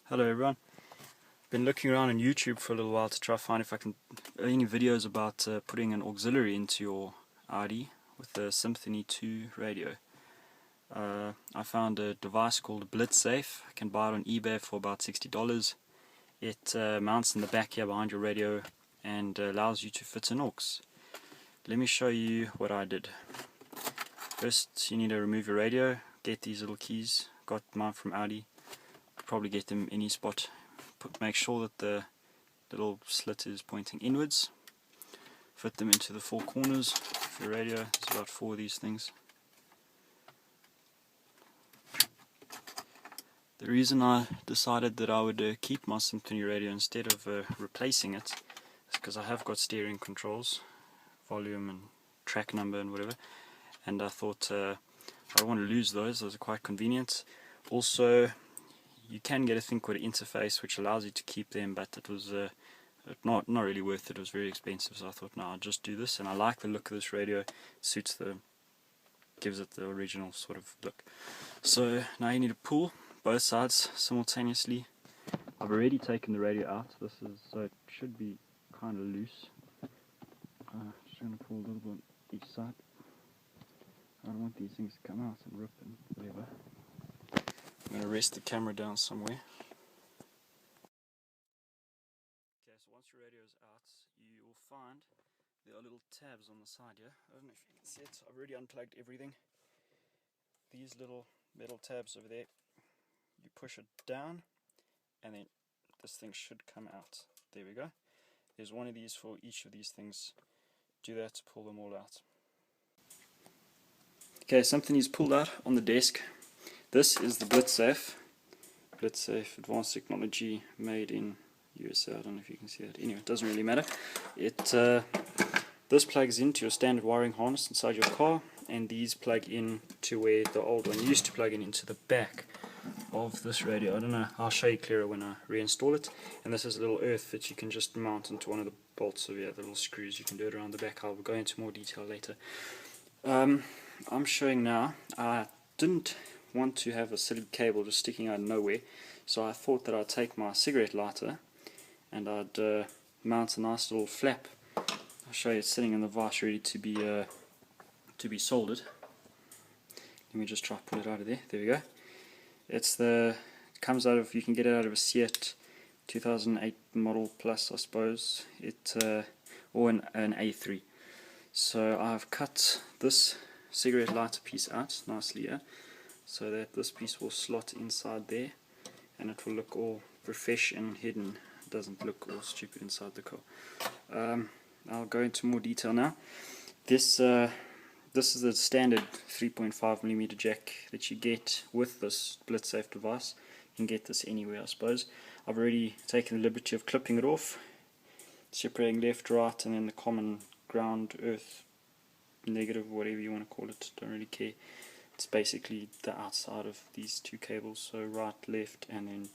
Hello everyone. Been looking around on YouTube for a little while to try to find if I can any videos about putting an auxiliary into your Audi with the Symphony 2 radio. I found a device called BlitzSafe. I can buy it on eBay for about $60. It mounts in the back here behind your radio and allows you to fit an aux. Let me show you what I did. First you need to remove your radio, get these little keys, got mine from Audi. Probably get them any spot. Make sure that the little slit is pointing inwards. Fit them into the four corners of your radio. There's about 4 of these things. The reason I decided that I would keep my Symphony radio instead of replacing it is because I have got steering controls, volume and track number and whatever, and I thought I don't want to lose those. Those are quite convenient. Also, you can get a thing called an interface which allows you to keep them, but it was not really worth it. It was very expensive, so I thought, no, I'll just do this. And I like the look of this radio. It gives it the original sort of look. So now you need to pull both sides simultaneously. I've already taken the radio out. So it should be kind of loose. Just going to pull a little bit on each side. I don't want these things to come out and rip and whatever. I'm going to rest the camera down somewhere. Okay, so once your radio is out, you will find there are little tabs on the side here. I don't know if you can see it. I've already unplugged everything. These little metal tabs over there, you push it down and then this thing should come out. There we go. There's one of these for each of these things. Do that to pull them all out. Okay, something is pulled out on the desk. This is the BlitzSafe advanced technology made in USA. I don't know if you can see that. Anyway, it doesn't really matter. This plugs into your standard wiring harness inside your car, and these plug in to where the old one used to plug into the back of this radio. I don't know, I'll show you clearer when I reinstall it. And this is a little earth that you can just mount into one of the bolts of the little screws. You can do it around the back. I'll go into more detail later. I'm showing now. I didn't want to have a silly cable just sticking out of nowhere, so I thought that I'd take my cigarette lighter and I'd mount a nice little flap. I'll show you, it's sitting in the vise ready to be soldered. Let me just try to pull it out of there. There we go. It comes out of, you can get it out of a Seat 2008 model plus, I suppose, or an A3. So I've cut this cigarette lighter piece out nicely here, so that this piece will slot inside there and it will look all fresh and hidden. It doesn't look all stupid inside the car. I'll go into more detail now. This is the standard 3.5mm jack that you get with this BlitzSafe device. You can get this anywhere, I suppose. I've already taken the liberty of clipping it off, separating left, right, and then the common ground, earth, negative, whatever you want to call it, don't really care. It's basically the outside of these two cables, so right, left, and then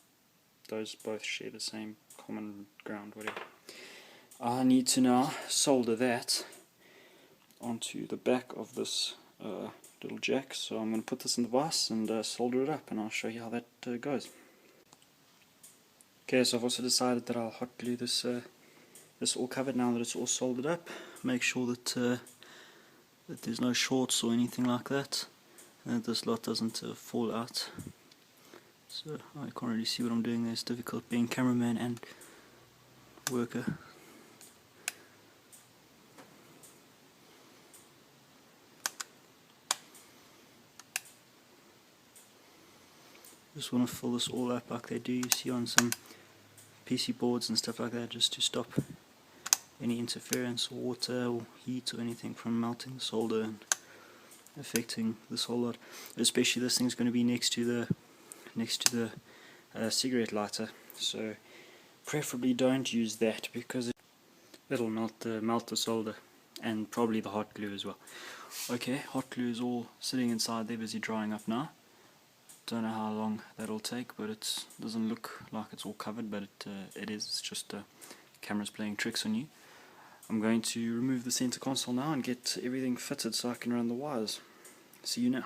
those both share the same common ground, whatever. I need to now solder that onto the back of this little jack, so I'm going to put this in the vise and solder it up, and I'll show you how that goes. Okay, so I've also decided that I'll hot glue this all covered now that it's all soldered up. Make sure that there's no shorts or anything like that, and this lot doesn't fall out. So I can't really see what I'm doing there. It's difficult being cameraman and worker. Just want to fill this all up like they do, you see on some PC boards and stuff like that, just to stop any interference or water or heat or anything from melting the solder and affecting this whole lot. Especially this thing's going to be next to the cigarette lighter, so preferably don't use that because it'll melt the solder and probably the hot glue as well. Okay, hot glue is all sitting inside there, busy drying up now. Don't know how long that'll take, but it doesn't look like it's all covered, but it is. It's just camera's playing tricks on you. I'm going to remove the center console now and get everything fitted so I can run the wires. See you now.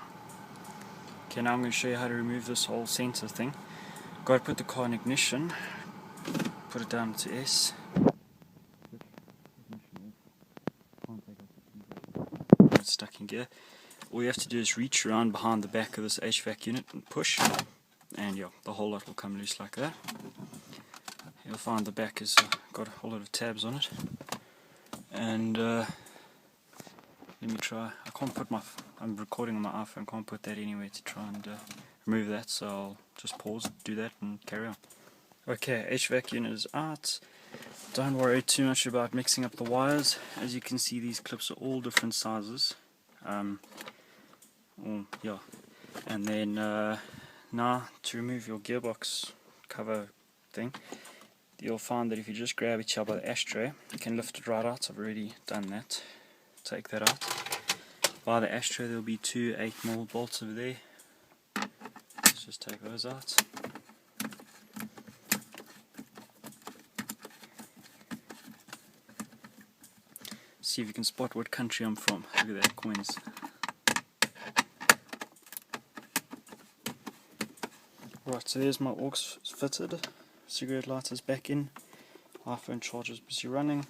Okay, now I'm going to show you how to remove this whole center thing. Got to put the car in ignition, put it down to S. It's stuck in gear. All you have to do is reach around behind the back of this HVAC unit and push, and yeah, the whole lot will come loose like that. You'll find the back has got a whole lot of tabs on it. And let me try. I can't put I'm recording on my iPhone, can't put that anywhere to try and remove that, so I'll just pause, do that and carry on. Okay, HVAC unit is out. Don't worry too much about mixing up the wires. As you can see, these clips are all different sizes. Yeah. And then now to remove your gearbox cover thing, you'll find that if you just grab each other by the ashtray, you can lift it right out. I've already done that. Take that out. By the ashtray there'll be two 8mm bolts over there. Let's just take those out. See if you can spot what country I'm from. Look at that, coins. Right, so there's my aux fitted. Cigarette lighter's back in. iPhone charger's busy running.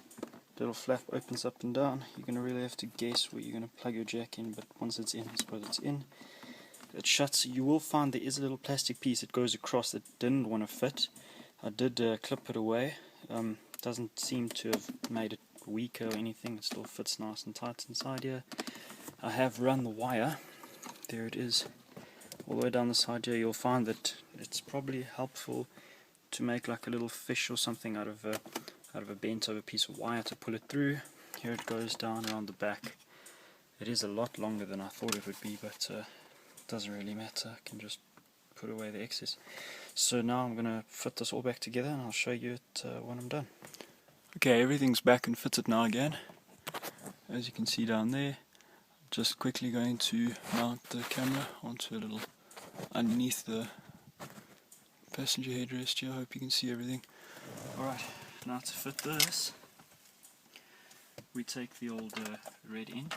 Little flap opens up and down. You're going to really have to guess where you're going to plug your jack in, but once it's in, I suppose it's in. It shuts. You will find there is a little plastic piece that goes across that didn't want to fit. I did clip it away. Doesn't seem to have made it weaker or anything. It still fits nice and tight inside here. I have run the wire. There it is. All the way down the side here. You'll find that it's probably helpful to make like a little fish or something out of a bent over piece of wire to pull it through. Here it goes down around the back. It is a lot longer than I thought it would be, but it doesn't really matter. I can just put away the excess. So now I'm going to fit this all back together and I'll show you it when I'm done. Okay, everything's back and fitted now again. As you can see down there, just quickly going to mount the camera onto a little underneath the passenger headrest here. I hope you can see everything. Alright, now to fit this, we take the old red end,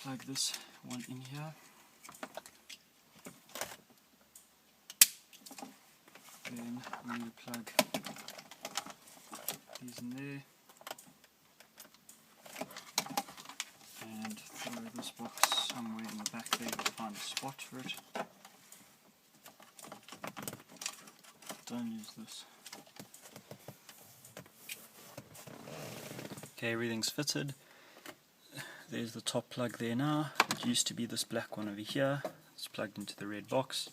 plug this one in here, then we plug these in there, and throw this box somewhere in the back there. You'll find a spot for it. Don't use this. Okay, everything's fitted. There's the top plug there now. It used to be this black one over here. It's plugged into the red box.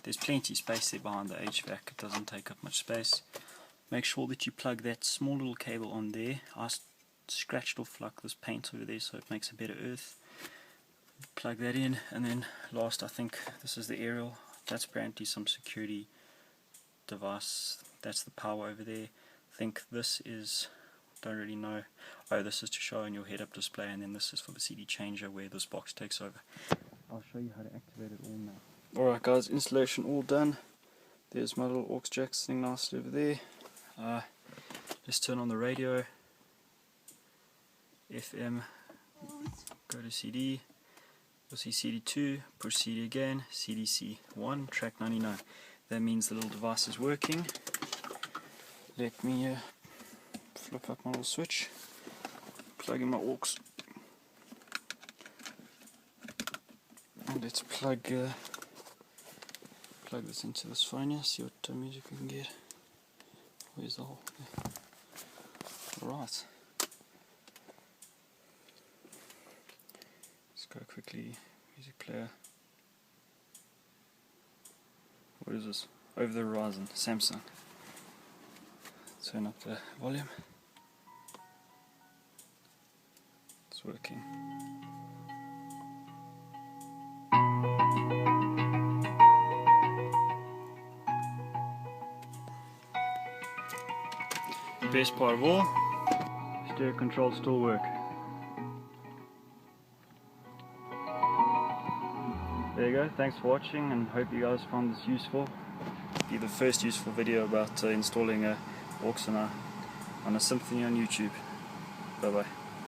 There's plenty of space there behind the HVAC. It doesn't take up much space. Make sure that you plug that small little cable on there. I scratched off like this paint over there so it makes a better earth. Plug that in, and then last, I think this is the aerial. That's apparently some security device. That's the power over there. I think this is, don't really know. Oh, this is to show on your head-up display, and then this is for the CD changer where this box takes over. I'll show you how to activate it all now. Alright guys, installation all done. There's my little aux jack sitting nicely over there. Just turn on the radio, FM, go to CD, you'll see CD2, push CD again, CDC1, track 99. That means the little device is working. Let me flip up my little switch, plug in my aux, and let's plug this into this phone here, see what music we can get. Where's the hole? Alright. Let's go quickly, music player. What is this? Over the horizon, Samsung. Turn up the volume. It's working. The best part of all, stereo controls still work. There you go, thanks for watching and hope you guys found this useful. It'll be the first useful video about installing a aux on a Symphony on YouTube. Bye bye.